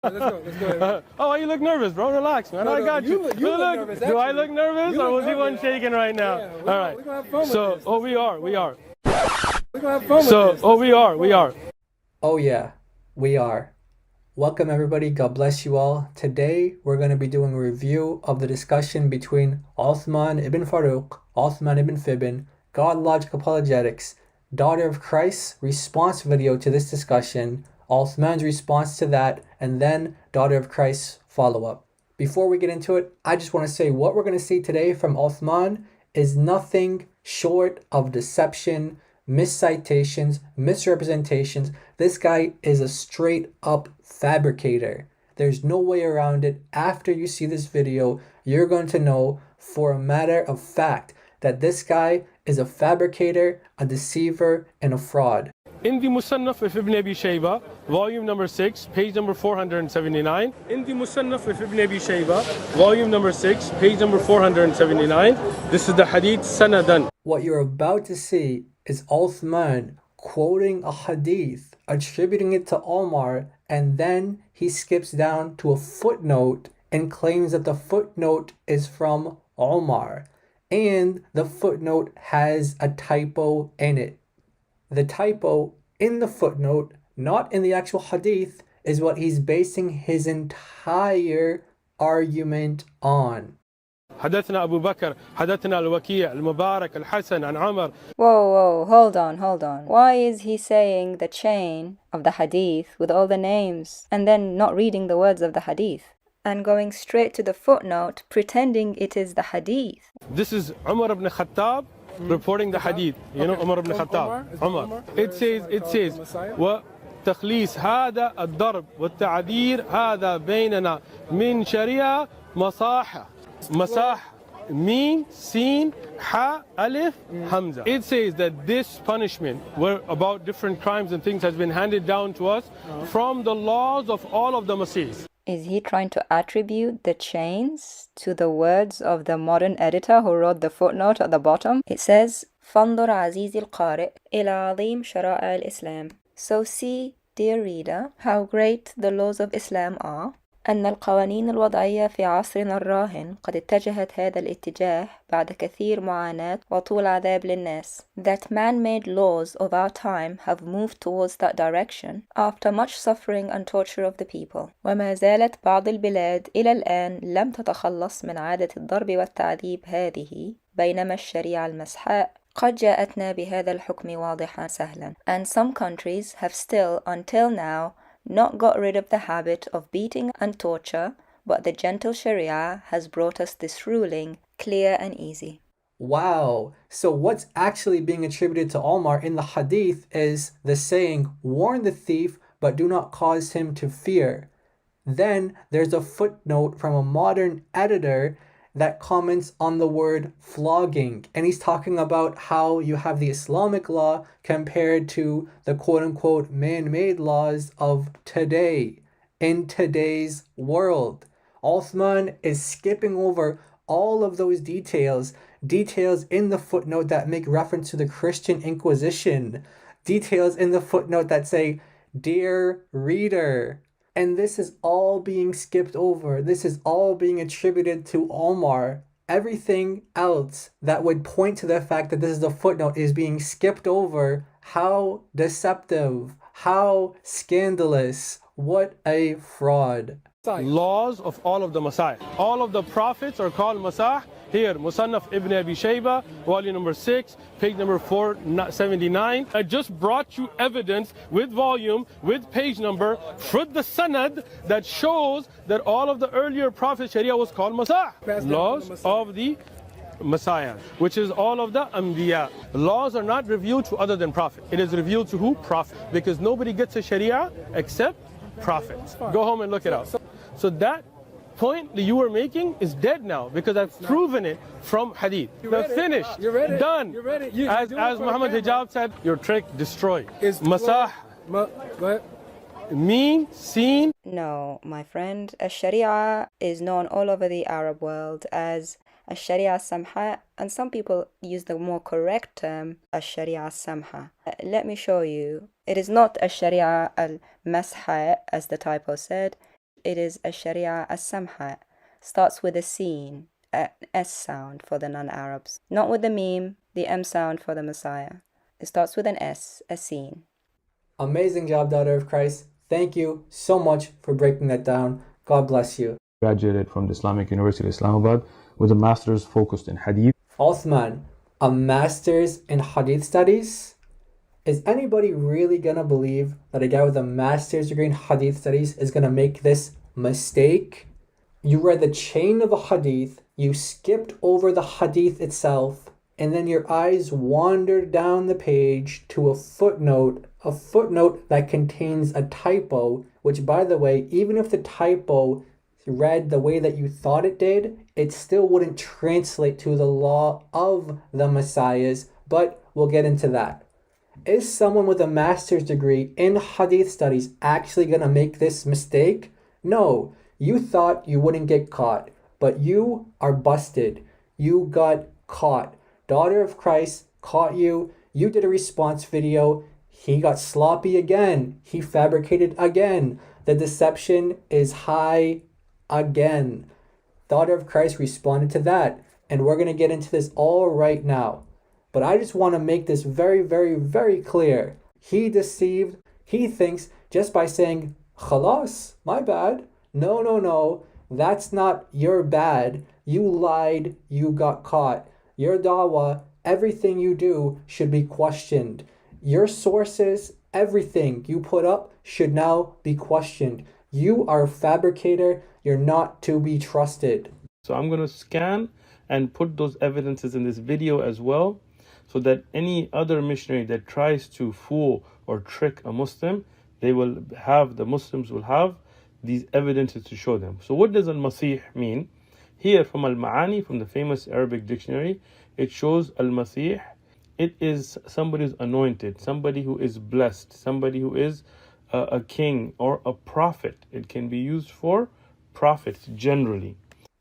Let's go. Oh, you look nervous, bro. Relax, man. I got you. You look nervous, Do I actually. look nervous, You or look was he one nervous. shaking right now? Yeah, All right. we're gonna have fun with So, this. we are. We're gonna have fun So, with this. we are. Oh yeah, we are. Welcome everybody, God bless you all. Today we're going to be doing a review of the discussion between Uthman ibn Farooq, Uthman ibn Fibin, God Logic Apologetics, Daughter of Christ response video to this discussion, Uthman's response to that, and then Daughter of Christ follow-up. Before we get into it, I just want to say what we're going to see today from Uthman is nothing short of deception, miscitations, misrepresentations. This guy is a straight up fabricator. There's no way around it. After you see this video, you're going to know for a matter of fact that this guy is a fabricator, a deceiver, and a fraud. In the Musannaf of Ibn Abi Shayba, volume number 6, page number 479. In the Musannaf of Ibn Abi Shayba, volume number 6, page number 479. This is the hadith sanadan. What you're about to see is Uthman quoting a hadith, attributing it to Omar, and then he skips down to a footnote and claims that the footnote is from Omar. And the footnote has a typo in it. The typo in the footnote, not in the actual hadith, is what he's basing his entire argument on. حدثنا أبو بكر حدثنا الوكيع المبارك الحسن عن عمر. Whoa, hold on. Why is he saying the chain of the hadith with all the names and then not reading the words of the hadith and going straight to the footnote pretending it is the hadith? This is Umar ibn Khattab reporting the hadith. You know Umar ibn Khattab. Umar. It says وتخليص هذا الضرب والتعذير هذا بيننا من شريعة مصاحة. Masah, Meen, Seen, Ha, Alif, Hamza. It says that this punishment, where about different crimes and things, has been handed down to us from the laws of all of the Masiihs. Is he trying to attribute the chains to the words of the modern editor who wrote the footnote at the bottom? It says, فانظر عزيزي القارئ إلى عظيم شرائع الإسلام. So see, dear reader, how great the laws of Islam are. أن القوانين الوضعية في عصرنا الراهن قد اتجهت هذا الاتجاه بعد كثير معاناة وطول عذاب للناس. That man-made laws of our time have moved towards that direction after much suffering and torture of the people. وما زالت بعض البلاد إلى الآن لم تتخلص من عادة الضرب والتعذيب هذه، بينما الشريعة المسحاء قد جاءتنا بهذا الحكم واضحا سهلا. And some countries have still, until now, not got rid of the habit of beating and torture, but the gentle Sharia has brought us this ruling, clear and easy. Wow. So what's actually being attributed to Omar in the hadith is the saying, warn the thief, but do not cause him to fear. Then there's a footnote from a modern editor that comments on the word flogging. And he's talking about how you have the Islamic law compared to the quote-unquote man-made laws of today, in today's world. Uthman is skipping over all of those details in the footnote that make reference to the Christian Inquisition, details in the footnote that say, dear reader. And this is all being skipped over. This is all being attributed to Omar. Everything else that would point to the fact that this is a footnote is being skipped over. How deceptive. How scandalous. What a fraud. Laws of all of the Masiih. All of the prophets are called Masah. Here, Musannaf Ibn Abi Shayba, volume number 6, page number 479. I just brought you evidence with volume, with page number, for the sanad that shows that all of the earlier prophets' Sharia was called Masah. Laws of the Messiah, which is all of the Anbiya. Laws are not revealed to other than Prophet. It is revealed to who? Prophet. Because nobody gets a Sharia except prophets. Go home and look it up. So that point that you were making is dead now, because I've proven it from hadith. They're finished. You read it. Done. You read it. As Muhammad Hijab said, your trick destroyed. Masah, What? Meen, Seen. No, my friend, Sharia is known all over the Arab world as Sharia Samha, and some people use the more correct term Sharia Samha. Let me show you. It is not Sharia al-Masha, as the typo said. It is a Sharia as-Samha. Starts with a sin, an S sound for the non-Arabs. Not with the meme, the M sound for the Messiah. It starts with an S, a sin. Amazing job, daughter of Christ. Thank you so much for breaking that down. God bless you. Graduated from the Islamic University of Islamabad with a master's focused in hadith. Uthman, a master's in hadith studies? Is anybody really gonna believe that a guy with a master's degree in hadith studies is gonna make this mistake? You read the chain of a hadith, you skipped over the hadith itself, and then your eyes wandered down the page to a footnote that contains a typo, which, by the way, even if the typo read the way that you thought it did, it still wouldn't translate to the law of the Messiahs, but we'll get into that. Is someone with a master's degree in hadith studies actually going to make this mistake? No, you thought you wouldn't get caught, but you are busted. You got caught. Daughter of Christ caught you. You did a response video. He got sloppy again. He fabricated again. The deception is high again. Daughter of Christ responded to that. And we're going to get into this all right now. But I just want to make this very, very, very clear. He deceived. He thinks just by saying, Khalas, my bad. No. That's not your bad. You lied. You got caught. Your dawah, everything you do should be questioned. Your sources, everything you put up should now be questioned. You are a fabricator. You're not to be trusted. So I'm going to scan and put those evidences in this video as well, so that any other missionary that tries to fool or trick a Muslim, the Muslims will have these evidences to show them. So what does al-Masih mean? Here from al-Ma'ani, from the famous Arabic dictionary, it shows al-Masih, it is somebody who's anointed, somebody who is blessed, somebody who is a king or a prophet. It can be used for prophets generally.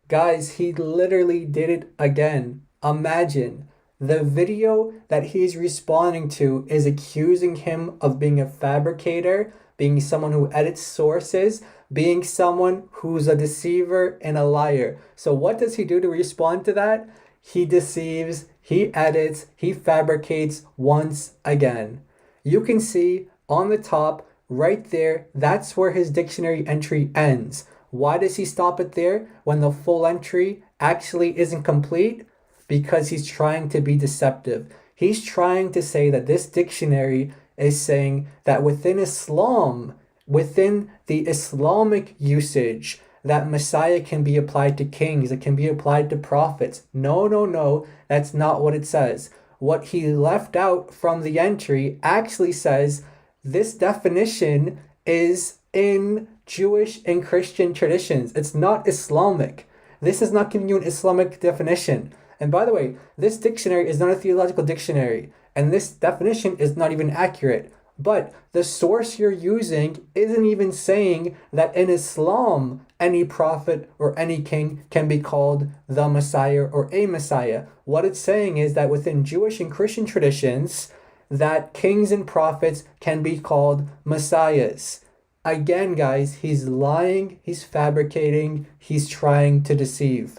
Guys, he literally did it again. Imagine. The video that he's responding to is accusing him of being a fabricator, being someone who edits sources, being someone who's a deceiver and a liar. So what does he do to respond to that? He deceives, he edits, he fabricates once again. You can see on the top right there, that's where his dictionary entry ends. Why does he stop it there when the full entry actually isn't complete? Because he's trying to be deceptive. He's trying to say that this dictionary is saying that within Islam, within the Islamic usage, that Messiah can be applied to kings, it can be applied to prophets. No, that's not what it says. What he left out from the entry actually says this definition is in Jewish and Christian traditions. It's not Islamic. This is not giving you an Islamic definition. And by the way, this dictionary is not a theological dictionary, and this definition is not even accurate. But the source you're using isn't even saying that in Islam, any prophet or any king can be called the Messiah or a Messiah. What it's saying is that within Jewish and Christian traditions, that kings and prophets can be called Messiahs. Again, guys, he's lying, he's fabricating, he's trying to deceive.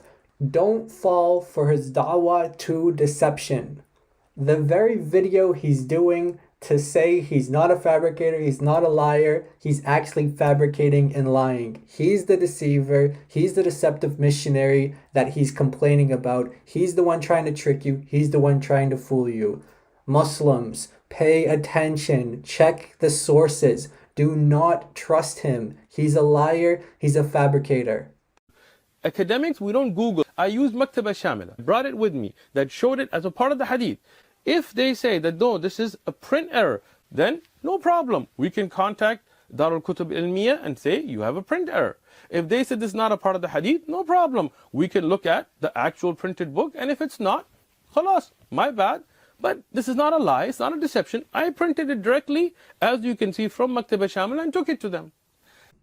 Don't fall for his da'wah to deception. The very video he's doing to say he's not a fabricator, he's not a liar, he's actually fabricating and lying. He's the deceiver, he's the deceptive missionary that he's complaining about. He's the one trying to trick you, he's the one trying to fool you. Muslims, pay attention, check the sources. Do not trust him. He's a liar, he's a fabricator. Academics, we don't Google. I used Maktaba Shamila, brought it with me, that showed it as a part of the hadith. If they say that no, this is a print error, then no problem. We can contact Darul Kutub Ilmiya and say you have a print error. If they said this is not a part of the hadith, no problem. We can look at the actual printed book, and if it's not, khalas, my bad. But this is not a lie, it's not a deception. I printed it directly, as you can see from Maktaba Shamila, and took it to them.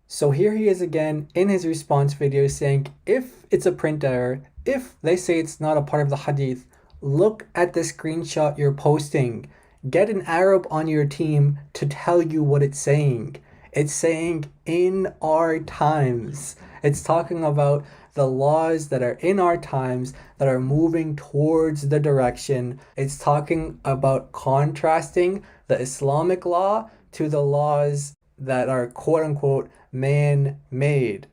So here he is again in his response video saying if it's a print error, if they say it's not a part of the hadith, look at the screenshot you're posting. Get an Arab on your team to tell you what it's saying. It's saying in our times. It's talking about the laws that are in our times that are moving towards the direction. It's talking about contrasting the Islamic law to the laws that are quote unquote man-made.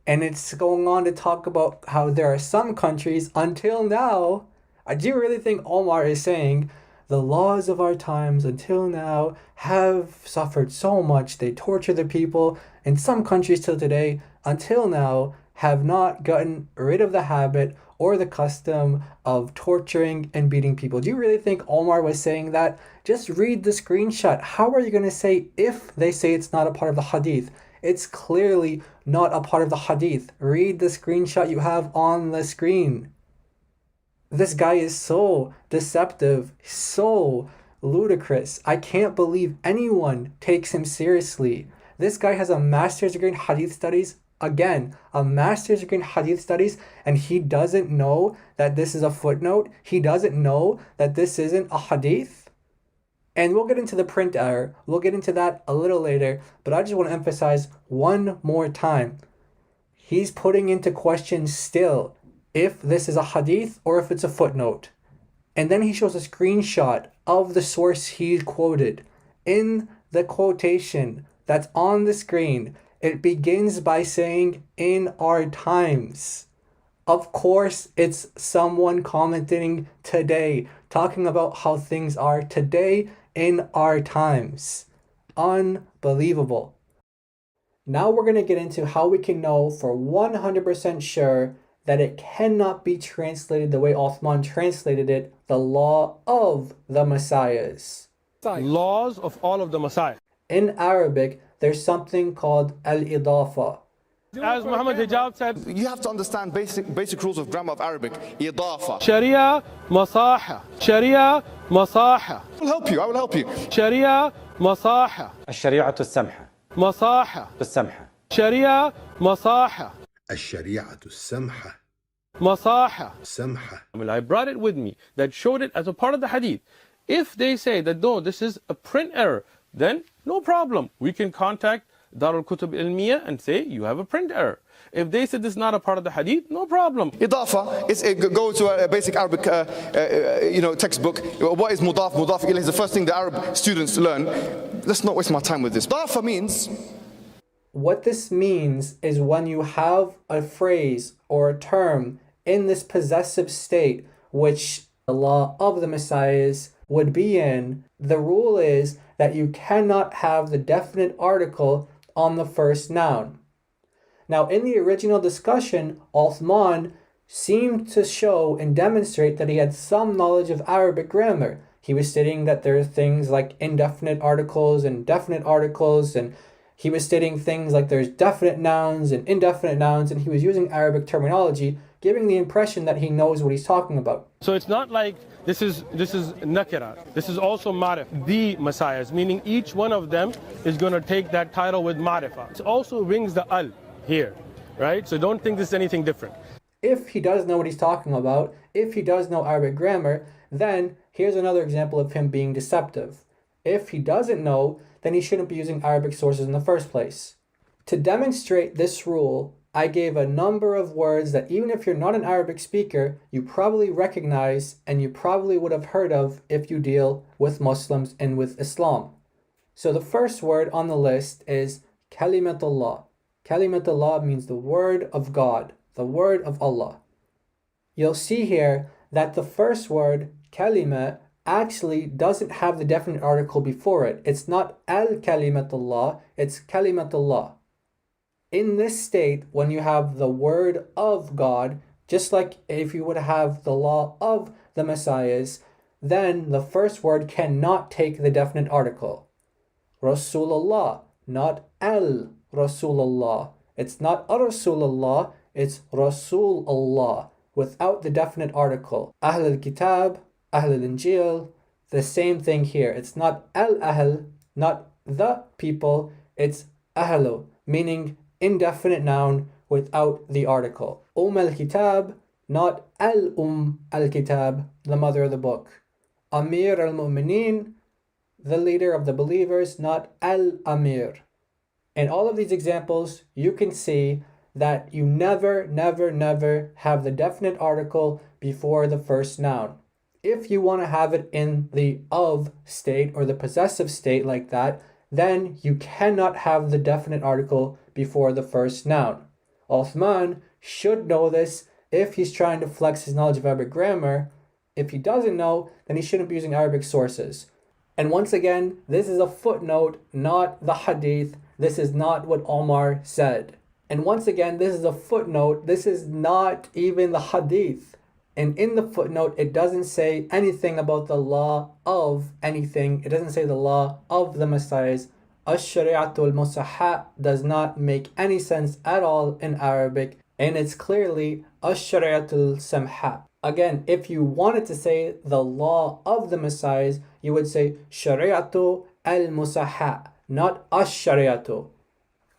And it's going on to talk about how there are some countries until now. Do you really think Omar is saying the laws of our times until now have suffered so much, they torture the people, and some countries till today, until now, have not gotten rid of the habit or the custom of torturing and beating people? Do you really think Omar was saying that? Just read the screenshot. How are you going to say if they say it's not a part of the hadith? It's clearly not a part of the hadith. Read the screenshot you have on the screen. This guy is so deceptive, so ludicrous. I can't believe anyone takes him seriously. This guy has a master's degree in hadith studies. Again, a master's degree in hadith studies, and he doesn't know that this is a footnote. He doesn't know that this isn't a hadith. And we'll get into the print error. We'll get into that a little later, but I just want to emphasize one more time. He's putting into question still if this is a hadith or if it's a footnote. And then he shows a screenshot of the source he quoted. In the quotation that's on the screen, it begins by saying, in our times. Of course, it's someone commenting today, talking about how things are today in our times. Unbelievable. Now we're going to get into how we can know for 100% sure that it cannot be translated the way Uthman translated it, the law of the messiahs. Laws of all of the Messiah. In Arabic, there's something called al-idafa. As Muhammad Hijab said, You have to understand basic rules of grammar of Arabic. Idafa. Sharia, Masaha. Sharia, Masaha. I will help you. Sharia, Masaha. الشريعة السمحة Masaha. السمحة Sharia, Masaha. الشريعة السمحة Masaha. سمحة. I brought it with me that showed it as a part of the hadith. If they say that no, this is a print error, then no problem. We can contact Darul Kutub Ilmiya and say you have a print error. If they said this is not a part of the hadith, no problem. Idafa is go to a basic Arabic textbook. What is mudaf? Mudaf ilayh is the first thing the Arab students learn. Let's not waste my time with this. Idafa means. What this means is when you have a phrase or a term in this possessive state, which the law of the messiahs would be in, the rule is that you cannot have the definite article on the first noun. Now, in the original discussion, Uthman seemed to show and demonstrate that he had some knowledge of Arabic grammar. He was stating that there are things like indefinite articles and definite articles, and he was stating things like there's definite nouns and indefinite nouns, and he was using Arabic terminology, giving the impression that he knows what he's talking about. So it's not like this is nakira. This is also ma'rif. The messiahs, meaning each one of them is going to take that title with ma'rifah. It also rings the al here, right? So don't think this is anything different. If he does know what he's talking about, if he does know Arabic grammar, then here's another example of him being deceptive. If he doesn't know, then he shouldn't be using Arabic sources in the first place. To demonstrate this rule, I gave a number of words that even if you're not an Arabic speaker, you probably recognize and you probably would have heard of if you deal with Muslims and with Islam. So the first word on the list is Kalimatullah. Kalimatullah means the word of God, the word of Allah. You'll see here that the first word, kalima, actually doesn't have the definite article before it. It's not al-kalimatullah, it's kalimatullah. In this state, when you have the word of God, just like if you would have the law of the messiahs, then the first word cannot take the definite article. Rasulullah, not al-Rasulullah. It's not a-Rasulullah, it's Rasulullah, without the definite article. Ahl al-Kitab, Ahl al-Injil, the same thing here. It's not al-Ahl, not the people, it's ahlu, meaning indefinite noun without the article. al-Kitab, not al-Kitab, the mother of the book. Amir al-Mu'mineen, the leader of the believers, not al-Amir. In all of these examples, you can see that you never have the definite article before the first noun. If you want to have it in the of state or the possessive state like that, then you cannot have the definite article before the first noun. Uthman should know this if he's trying to flex his knowledge of Arabic grammar. If he doesn't know, then he shouldn't be using Arabic sources. And once again, this is a footnote, not the hadith. This is not what Omar said. And once again, this is a footnote. This is not even the hadith. And in the footnote, it doesn't say anything about the law of anything. It doesn't say the law of the Messiahs. Ash-shari'atul musahha does not make any sense at all in Arabic. And it's clearly ash-shari'atul samha. Again, if you wanted to say the law of the Messiahs, you would say shari'atu al-musahha, not ash-shari'atu.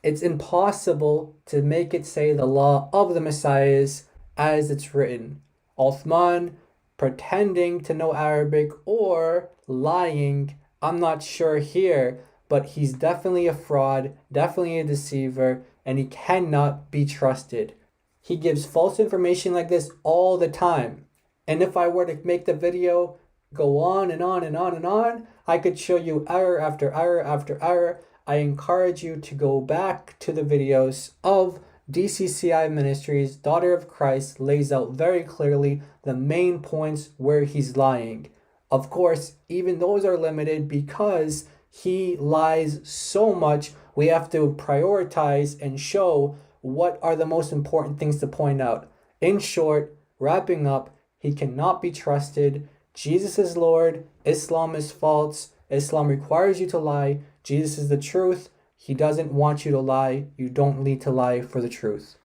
It's impossible to make it say the law of the Messiahs as it's written. Uthman pretending to know Arabic or lying, I'm not sure here, but he's definitely a fraud, definitely a deceiver, and he cannot be trusted. He gives false information like this all the time. And if I were to make the video go on and on and on and on, I could show you error after error after error. I encourage you to go back to the videos of DCCI Ministries. Daughter of Christ lays out very clearly the main points where he's lying. Of course, even those are limited because he lies so much. We have to prioritize and show what are the most important things to point out. In short, wrapping up, he cannot be trusted. Jesus is Lord. Islam is false. Islam requires you to lie. Jesus is the truth. He doesn't want you to lie. You don't need to lie for the truth.